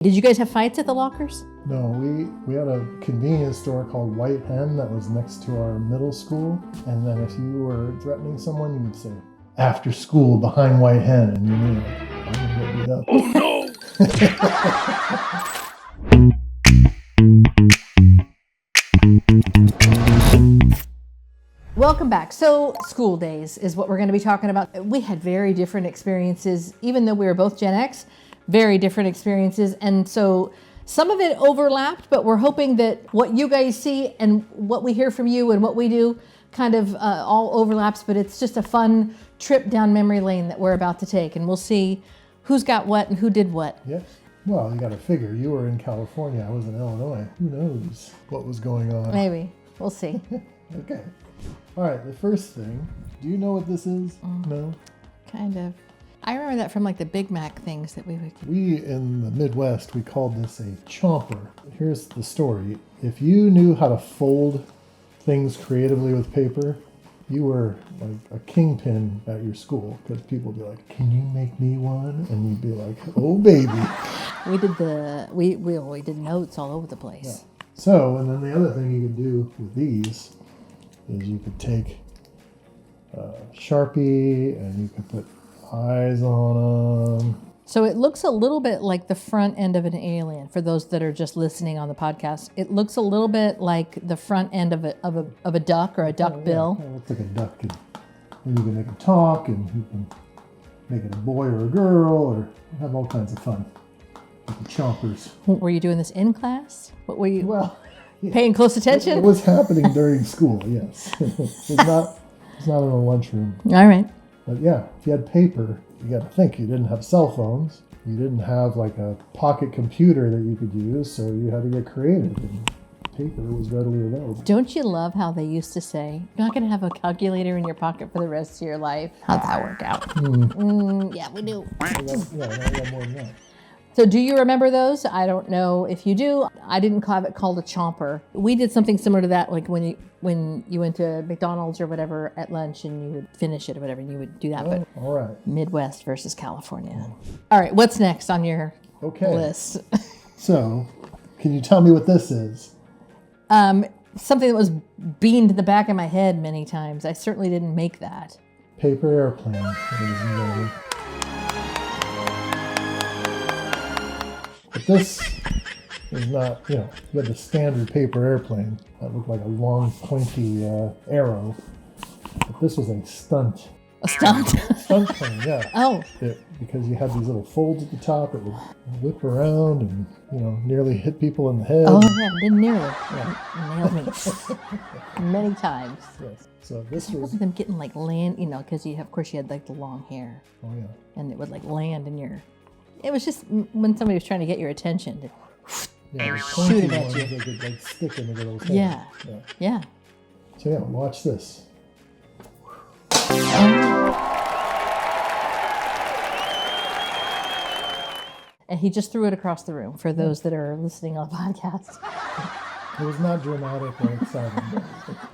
Did you guys have fights at the lockers? No, we had a convenience store called White Hen that was next to our middle school. And then if you were threatening someone, you would say, after school behind White Hen. And you knew, like, I'm going to get beat up. Oh no! Welcome back. So school days is what we're going to be talking about. We had very different experiences, even though we were both Gen X, very different experiences. And so some of it overlapped, but we're hoping that what you guys see and what we hear from you and what we do kind of all overlaps, but it's just a fun trip down memory lane that we're about to take. And we'll see who's got what and who did what. Yes. Well, you got to figure, you were in California, I was in Illinois. Who knows what was going on? Maybe. We'll see. Okay. All right, the first thing, do you know what this is? No? Kind of. I remember that from like the Big Mac things that we would... We in the Midwest, we called this a chomper. Here's the story. If you knew how to fold things creatively with paper, you were like a kingpin at your school, because people would be like, can you make me one? And you'd be like, oh baby. We did we did notes all over the place. Yeah. So, and then the other thing you could do with these is you could take Sharpie and you could put eyes on them. So it looks a little bit like the front end of an alien. For those that are just listening on the podcast, it looks a little bit like the front end of a duck or a duck bill. Yeah, it looks like a duck. And you can make it talk, and you can make it a boy or a girl, or have all kinds of fun with the chompers. Were you doing this in class? What were you Yeah. paying close attention? It was happening during school. Yes, it's not in a lunchroom. All right. But yeah, if you had paper, you got to think, you didn't have cell phones. You didn't have like a pocket computer that you could use, so you had to get creative. And paper was readily available. Don't you love how they used to say, you're not going to have a calculator in your pocket for the rest of your life? How'd that work out? Yeah, we do. Now you got more than that. So do you remember those? I don't know if you do. I didn't have it called a chomper. We did something similar to that, like when you went to McDonald's or whatever at lunch and you would finish it or whatever, and you would do that. But All right. Midwest versus California. All right, what's next on your list? So, can you tell me what this is? Something that was beamed in the back of my head many times. I certainly didn't make that. Paper airplane. ladies and gentlemen. But this is not, you had the standard paper airplane that looked like a long, pointy arrow. But this was a stunt. A stunt? Stunt plane, yeah. Oh. Because you had these little folds at the top, it would whip around and, nearly hit people in the head. Oh, yeah, didn't nearly. Yeah. Nailed me. Many times. Yes. So this I was... remember them getting like land, because of course you had like the long hair. Oh, yeah. And it would like land in your... It was just when somebody was trying to get your attention. Yeah, shoot it at you. They could like stick in the girl's head. Yeah. So yeah, watch this. And he just threw it across the room for those that are listening on the podcast. It was not dramatic or exciting.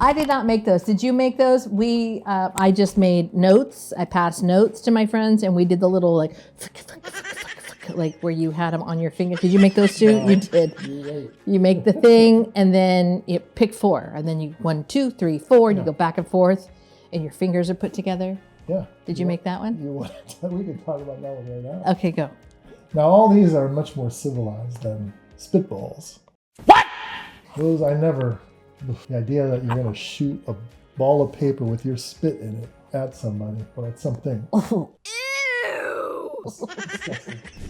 I did not make those. Did you make those? I just made notes. I passed notes to my friends, and we did the little like where you had them on your finger. Did you make those too? No. You did. You make the thing, and then you pick 4, and then you 1, 2, 3, 4, and you go back and forth, and your fingers are put together. Yeah. Did you make that one? We can talk about that one right now. Okay, go. Now all these are much more civilized than spitballs. What? Those the idea that you're going to shoot a ball of paper with your spit in it at somebody or at something. Oh.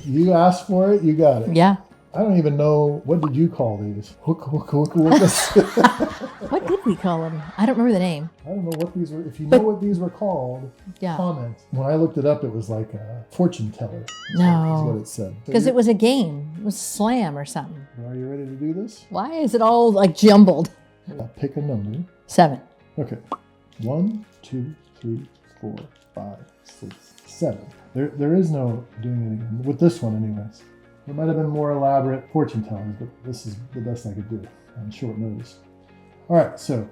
You asked for it, you got it. Yeah. I don't even know, what did you call these? What did we call them? I don't remember the name. I don't know what these were. If you know what these were called, comment. When I looked it up, it was like a fortune teller. No. Is what it said. Because it was a game. It was slam or something. Are you ready to do this? Why is it all like jumbled? Pick a number. 7. Okay. 1, 2, 3, 4, 5, 6, 7. There is no doing it again. With this one, anyways. There might have been more elaborate fortune tellings, but this is the best I could do on short notice. All right, so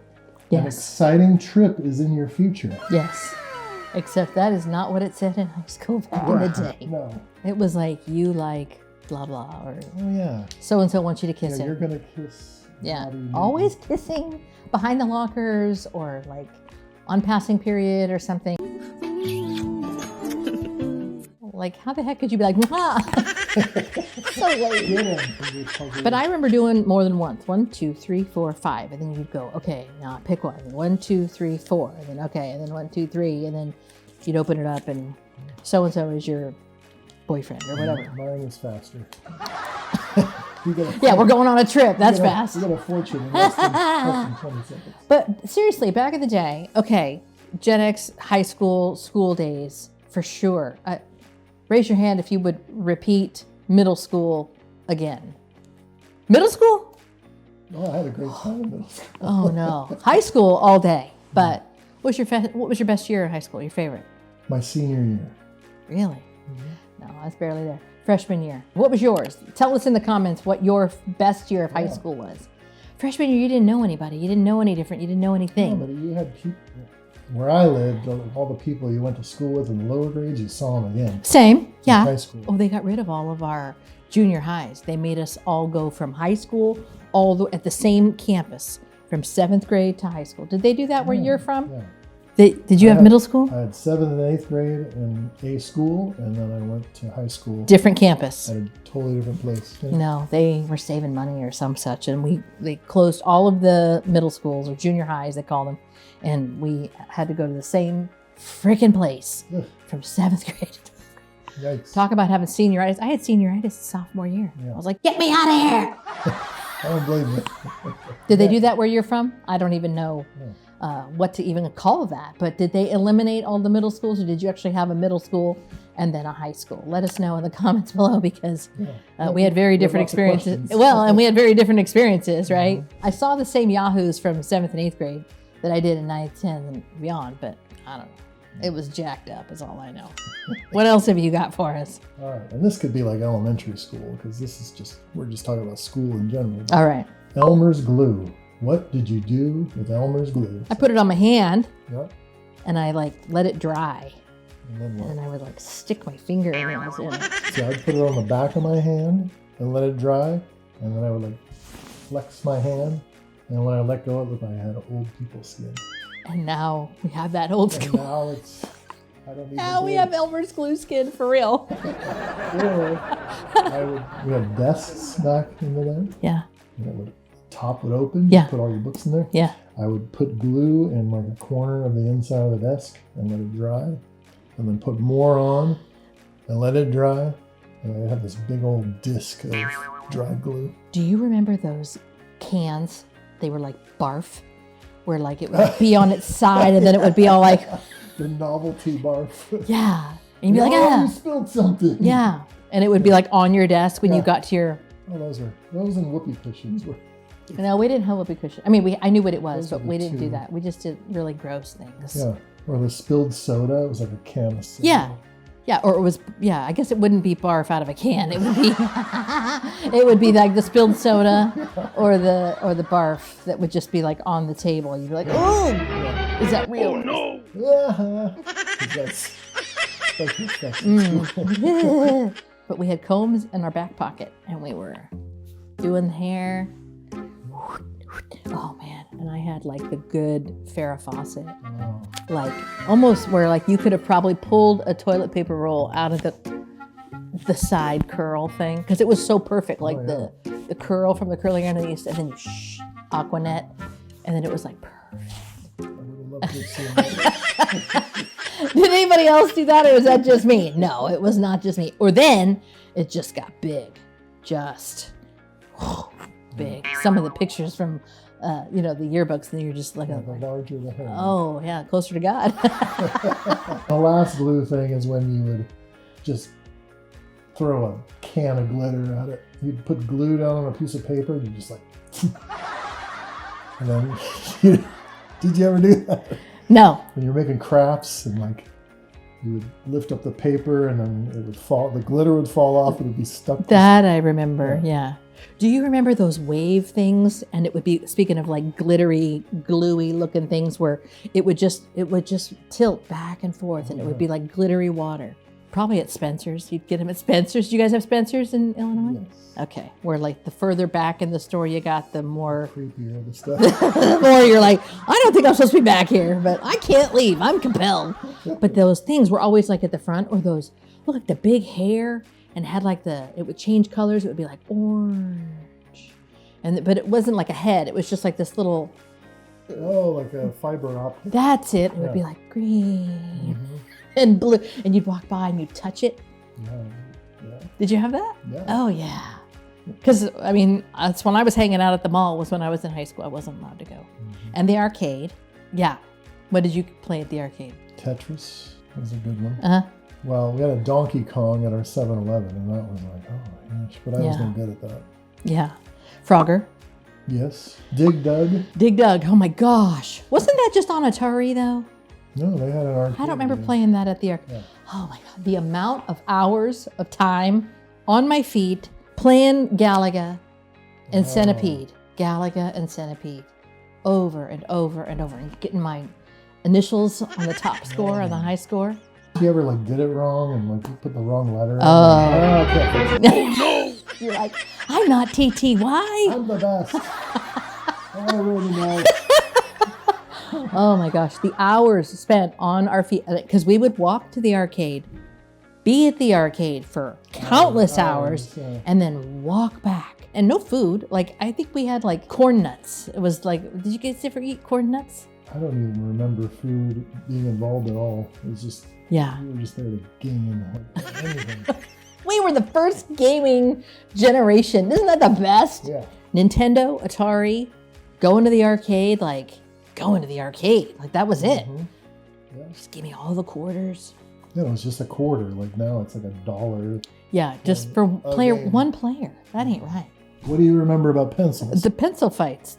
an exciting trip is in your future. Yes. Except that is not what it said in high school back in the day. No. It was like you blah, blah, or Oh yeah. so-and-so wants you to kiss Yeah, him. you're gonna kiss. Yeah, Bobby always kissing behind the lockers or like on passing period or something. Like, how the heck could you be like, "Mwah!" So late. Newton. But I remember doing more than once. 1, 2, 3, 4, 5. And then you'd go, okay, now pick one. 1, 2, 3, 4. And then, okay. And then 1, 2, 3. And then you'd open it up and so-and-so is your boyfriend or whatever. Mine is faster. Yeah, we're going on a trip. That's You fast. got a fortune in less than 20 seconds. But seriously, back in the day, okay, Gen X, high school, school days, for sure. Raise your hand if you would repeat middle school again. Middle school? Oh, I had a great time in middle school. Oh no, high school all day. But what was your best year in high school? Your favorite? My senior year. Really? No, I was barely there. Freshman year. What was yours? Tell us in the comments what your best year of high school was. Freshman year, you didn't know anybody. You didn't know any different. You didn't know anything. No, but you had people. Where I lived, all the people you went to school with in the lower grades, you saw them again. Same, yeah. High school. Oh, they got rid of all of our junior highs. They made us all go from high school all at the same campus from 7th grade to high school. Did they do that where you're from? Yeah. Did you have middle school? I had 7th and 8th grade in a school, and then I went to high school Different campus. at a totally different place. Yeah. No, they were saving money or some such, and they closed all of the middle schools or junior highs, they call them, and we had to go to the same freaking place Ugh. from 7th grade. Yikes. Talk about having senioritis. I had senioritis sophomore year. Yeah. I was like, get me out of here. I don't blame you. Did they do that where you're from? I don't even know No. what to even call that. But did they eliminate all the middle schools, or did you actually have a middle school and then a high school? Let us know in the comments below, because we had very different lots of experiences. questions. Well, and we had very different experiences, right? I saw the same yahoos from 7th and 8th grade that I did in 9th, 10th, and beyond, but I don't know. It was jacked up is all I know. What else have you got for us? All right, and this could be like elementary school, because we're just talking about school in general. All right. Elmer's glue. What did you do with Elmer's glue? I put it on my hand Yep. and I let it dry. And then what? And I would stick my fingernails in it. So I'd put it on the back of my hand and let it dry, and then I would flex my hand, and when I let go, it looked like I had old people's skin. And now we have that old And school. now I don't even Now we do have it. Elmer's glue skin for real. Or we had desks back in the day. Yeah, And top would open. Yeah. You put all your books in there. yeah. I would put glue in a corner of the inside of the desk and let it dry, and then put more on and let it dry. And I have this big old disc of dry glue. Do you remember those cans? They were like barf, where it would be on its side and then it would be all like, The novelty barf. yeah. And you'd be like, Oh, ah. you spilled something. Yeah. And it would be like on your desk when you Yeah. got to your, Oh, those and whoopee cushions were. no, we didn't have whoopee cushion. I mean, I knew what it was, Those are but the we didn't do two. that. We just did really gross things. Yeah. Or the spilled soda. It was like a can of soda. Yeah. Yeah, or it was, I guess it wouldn't be barf out of a can. It would be, it would be like the spilled soda or the barf that would just be like on the table. You'd be like, oh, is that real? Oh, no. That's But we had combs in our back pocket and we were doing the hair. Oh man, and I had the good Farrah Fawcett. Almost where you could have probably pulled a toilet paper roll out of the side curl thing, because it was so perfect, the curl from the curling underneath, and then you Aquanet, and then it was perfect. I would love to have seen that. Did anybody else do that, or was that just me? No, it was not just me. Or then it just got big, big. Some of the pictures from the yearbooks, and you're just The larger the hair. oh yeah, closer to God. The last glue thing is when you would just throw a can of glitter at it. You'd put glue down on a piece of paper, and you just and then did you ever do that? No. When you're making crafts and you would lift up the paper and then it would fall, the glitter would fall off, it would be stuck. That I remember, yeah. Do you remember those wave things? And it would be, speaking of glittery, gluey looking things, where it would just tilt back and forth, and it would be like glittery water. Probably at Spencer's. You'd get them at Spencer's. Do you guys have Spencer's in Illinois? Yes. Okay. Where like the further back in the store you got, the more Creepier the stuff. the more you're like, I don't think I'm supposed to be back here, but I can't leave. I'm compelled. But those things were always like at the front, or those look like the big hair and had like it would change colors. It would be like orange, but it wasn't like a head. It was just like this little. Oh, like a fiber optic. That's it. It would be like green and blue, and you'd walk by and you'd touch it. Yeah. Did you have that? Yeah. Oh yeah. Because I mean, that's when I was hanging out at the mall. Was when I was in high school. I wasn't allowed to go. And the arcade. Yeah. What did you play at the arcade? Tetris was a good one. Uh huh. Well, we had a Donkey Kong at our 7-Eleven, and that was like, oh my gosh. But I was no good at that. Yeah. Frogger. Yes. Dig Dug. Dig Dug. Oh my gosh. Wasn't that just on Atari though? No, they had an arcade. I don't remember playing that at the arcade. Yeah. Oh my God. The amount of hours of time on my feet playing Galaga and Centipede. Galaga and Centipede. Over and over and over. And getting my initials on the top score and the high score. You ever like did it wrong and like you put the wrong letter in? Oh. Oh no! You're like, I'm not TTY. I'm the best. I really know. Oh my gosh, the hours spent on our feet, because we would walk to the arcade, be at the arcade for countless hours, and then walk back. And no food. Like, I think we had like corn nuts. It was like, did you guys ever eat corn nuts? I don't even remember food being involved at all. It was just, Yeah. we were just there to game like anything. We were the first gaming generation. Isn't that the best? Yeah. Nintendo, Atari, going to the arcade, like that was it. Yeah. Just give me all the quarters. Yeah, it was just a quarter. Like now it's like $1. Yeah, just for one player. That ain't right. What do you remember about pencils? The pencil fights.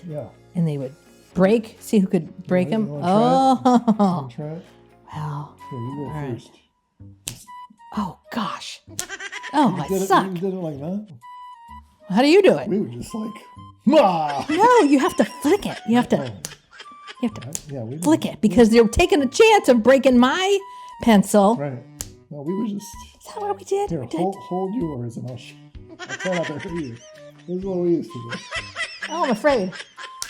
Yeah. And they would break, see who could break them. You Oh, wanna try it? well. Here, you go right. first. Oh, gosh. Oh, I You suck. did it like that? How do you do it? We were just like, "Mah!" No, you have to flick it. You have to Yeah, we flick it because you're taking a chance of breaking my pencil. Right. No, we were just. Is that what we did? Here, We did. hold yours and I'll try not to hurt you. This is what we used to do. Oh, I'm afraid.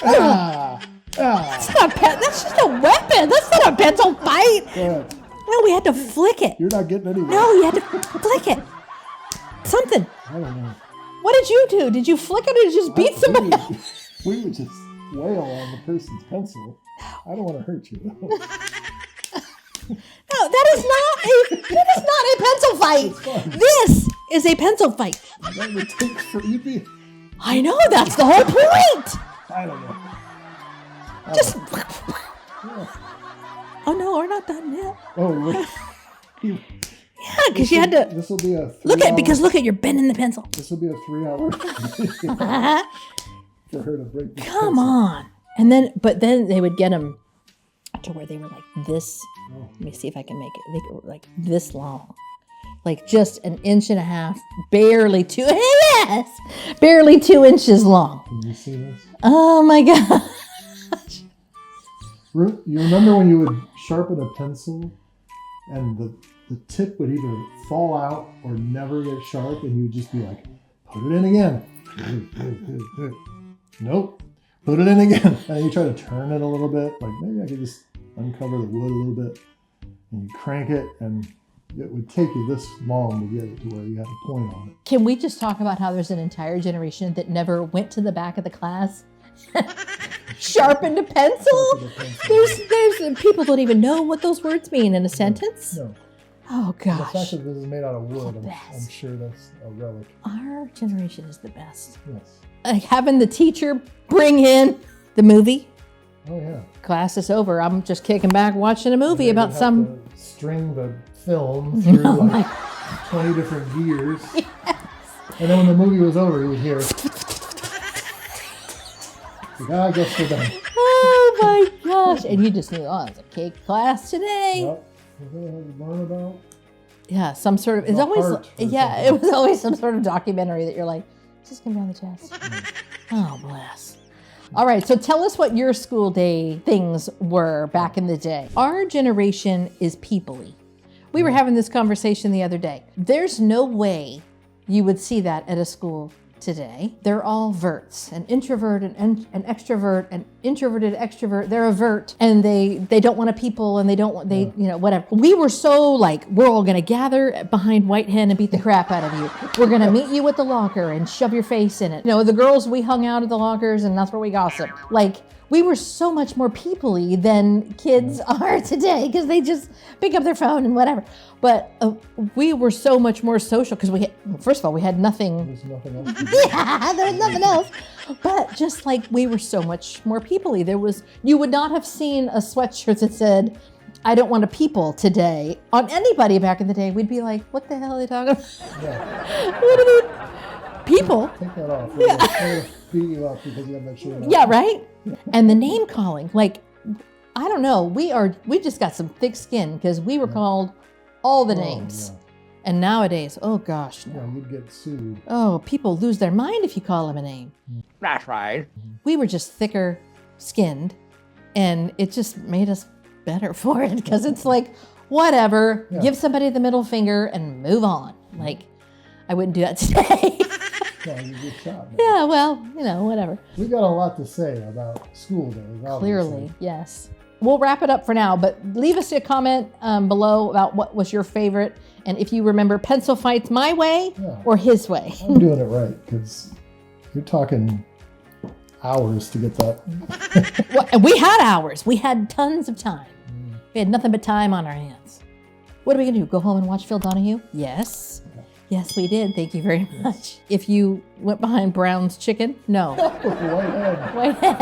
Ah! That's not that's just a weapon. That's not a pencil fight. Go ahead. No, we had to flick it. You're not getting anywhere. No, you had to flick it. Something. I don't know. What did you do? Did you flick it or did you just beat somebody else? We would just wail on the person's pencil. I don't want to hurt you. No, that is not a pencil fight. This is a pencil fight. That would take for you. Be. I know, that's the whole point. I don't know. Just. Yeah. Oh no, we're not done yet. Oh, Yeah, because you had to This will be a 3 look at hour, because look at you're bending the pencil. This will be a 3 hour for her to break the Come pencil. on. And then they would get them to where they were like this. Let me see if I can make it. They were like this long, like just an inch and a half, barely 2. Yes, barely 2 inches long. Can you see this? Oh my gosh. You remember when you would sharpen a pencil and the tip would either fall out or never get sharp and you would just be like, put it in again. Nope. Put it in again. And you try to turn it a little bit. Like maybe I could just uncover the wood a little bit. And you crank it and it would take you this long to get it to where you had a point on it. Can we just talk about how there's an entire generation that never went to the back of the class? Sharpened a pencil? There's people don't even know what those words mean in a sentence. No. Oh The fact gosh. that this is made out of wood, The I'm best. sure that's a relic. Our generation is the best. Yes. Like having the teacher bring in the movie. Oh yeah. Class is over. I'm just kicking back watching a movie They about would have some. to string the film through Oh like 20 different gears. And then when the movie was over, you would hear, I guess we're done. Oh my gosh. And you just knew, oh, it's a cake class today. Yep. What do they have to learn about? Yeah, some sort of, it's The always, heart or yeah, something. it was always some sort of documentary that you're like, just come down the chest. Oh, bless. All right, so tell us what your school day things were back in the day. Our generation is people-y. We were having this conversation the other day. There's no way you would see that at a school today. They're all verts, an introvert, an extrovert, an introverted extrovert. They're a vert, and they don't want to people, and they don't want, whatever. We were so like, we're all going to gather behind White Hen and beat the crap out of you. We're going to meet you at the locker and shove your face in it. The girls, we hung out at the lockers, and that's where we gossiped. Like, we were so much more people-y than kids are today, because they just pick up their phone and whatever. But we were so much more social, because first of all, we had nothing. There's nothing else. Yeah, there was nothing else. But just like, we were so much more people-y. You would not have seen a sweatshirt that said, "I don't want to people today," on anybody back in the day. We'd be like, what the hell are they talking about? Yeah. What are they? People? Take that off. We're gonna beat you up because you have that shirt on. Yeah, right? And the name calling, like, I don't know. We just got some thick skin, because we were called all the names. Yeah. And nowadays, oh gosh, no. Yeah, you'd get sued. Oh, people lose their mind if you call them a name. That's right. We were just thicker skinned, and it just made us better for it, because it's like, whatever, give somebody the middle finger and move on. Like, I wouldn't do that today. Yeah, you get shot. Man. Yeah, well, whatever. We got a lot to say about school days. Obviously. Clearly, yes. We'll wrap it up for now, but leave us a comment below about what was your favorite, and if you remember pencil fights my way or his way. I'm doing it right, because you're talking hours to get that. Well, we had hours. We had tons of time. We had nothing but time on our hands. What are we going to do? Go home and watch Phil Donahue? Yes. Yes, we did. Thank you very much. If you went behind Brown's Chicken, no. White hen. White Hen.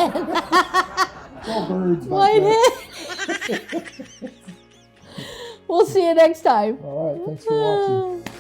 All birds. White Hen. We'll see you next time. All right. Thanks for watching.